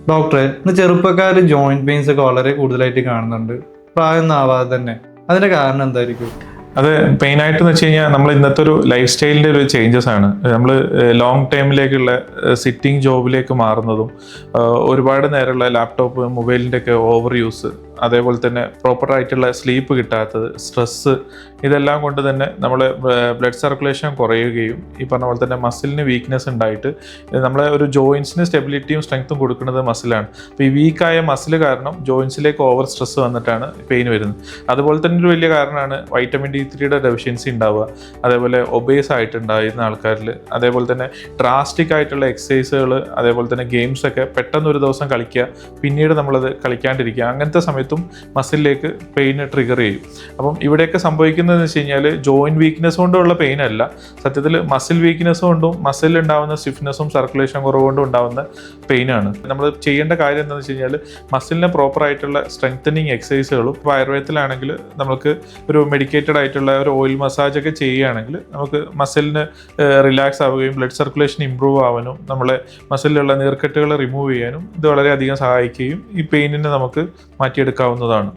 ഡോക്ടറെ, ഇന്ന് ചെറുപ്പക്കാർ ജോയിന്റ് പെയിൻസ് ഒക്കെ വളരെ കൂടുതലായിട്ട് കാണുന്നുണ്ട്, പ്രായമൊന്നും ആവാതെ തന്നെ. അതിന്റെ കാരണം എന്തായിരിക്കും? അത് മെയിനായിട്ട് എന്ന് വെച്ച് കഴിഞ്ഞാൽ നമ്മൾ ഇന്നത്തെ ഒരു ലൈഫ് സ്റ്റൈലിൻ്റെ ഒരു ചേഞ്ചസ് ആണ്. നമ്മൾ ലോങ് ടൈമിലേക്കുള്ള സിറ്റിംഗ് ജോബിലേക്ക് മാറുന്നതും ഒരുപാട് നേരമുള്ള ലാപ്ടോപ്പ് മൊബൈലിൻ്റെ ഒക്കെ ഓവർ യൂസ്, അതേപോലെ തന്നെ പ്രോപ്പറായിട്ടുള്ള സ്ലീപ്പ് കിട്ടാത്തത്, സ്ട്രെസ്സ്, ഇതെല്ലാം കൊണ്ട് തന്നെ നമ്മൾ ബ്ലഡ് സർക്കുലേഷൻ കുറയുകയും ഈ പറഞ്ഞ പോലെ തന്നെ മസിലിന് വീക്ക്നെസ് ഉണ്ടായിട്ട് നമ്മളെ ഒരു ജോയിൻസിന് സ്റ്റെബിലിറ്റിയും സ്ട്രെങ്ത്തും കൊടുക്കുന്നത് മസിലാണ്. അപ്പോൾ ഈ വീക്കായ മസിൽ കാരണം ജോയിൻസിലേക്ക് ഓവർ സ്ട്രെസ് വന്നിട്ടാണ് പെയിൻ വരുന്നത്. അതുപോലെ തന്നെ ഒരു വലിയ കാരണമാണ് വൈറ്റമിൻ D3 ഡെഫിഷ്യൻസി ഉണ്ടാവുക, അതേപോലെ ഒബേസ് ആയിട്ടുണ്ടായിരുന്ന ആൾക്കാരിൽ, അതേപോലെ തന്നെ ഡ്രാസ്റ്റിക് ആയിട്ടുള്ള എക്സസൈസുകൾ, അതേപോലെ തന്നെ ഗെയിംസ് ഒക്കെ പെട്ടെന്ന് ഒരു ദിവസം കളിക്കുക, പിന്നീട് നമ്മളത് കളിക്കാണ്ടിരിക്കുക, അങ്ങനത്തെ സമയത്തും മസിലിലേക്ക് പെയിൻ ട്രിഗർ ചെയ്യും. അപ്പം ഇവിടെയൊക്കെ സംഭവിക്കുന്നതെന്ന് വെച്ച് കഴിഞ്ഞാൽ ജോയിൻറ്റ് വീക്ക്നെസ് കൊണ്ടുള്ള പെയിൻ അല്ല, സത്യത്തിൽ മസിൽ വീക്ക്നെസ് കൊണ്ടും മസിൽ ഉണ്ടാകുന്ന സ്റ്റിഫ്നെസ്സും സർക്കുലേഷൻ കുറവുകൊണ്ടും ഉണ്ടാകുന്ന പെയിനാണ്. നമ്മൾ ചെയ്യേണ്ട കാര്യം എന്താണെന്ന് വെച്ച് കഴിഞ്ഞാൽ മസിലിനെ പ്രോപ്പറായിട്ടുള്ള സ്ട്രെങ്തനിങ് എക്സസൈസുകളും, ഇപ്പോൾ ആയുർവേദത്തിലാണെങ്കിൽ നമുക്ക് ഒരു മെഡിക്കേറ്റഡ് ആയിട്ടുള്ള ഒരു ഓയിൽ മസാജ് ഒക്കെ ചെയ്യുകയാണെങ്കിൽ നമുക്ക് മസിലിന് റിലാക്സ് ആവുകയും ബ്ലഡ് സർക്കുലേഷൻ ഇമ്പ്രൂവ് ആവാനും നമ്മളെ മസിലിലുള്ള നീർക്കെട്ടുകൾ റിമൂവ് ചെയ്യാനും ഇത് വളരെയധികം സഹായിക്കുകയും ഈ പെയിനിനെ നമുക്ക് മാറ്റിയെടുക്കാവുന്നതാണ്.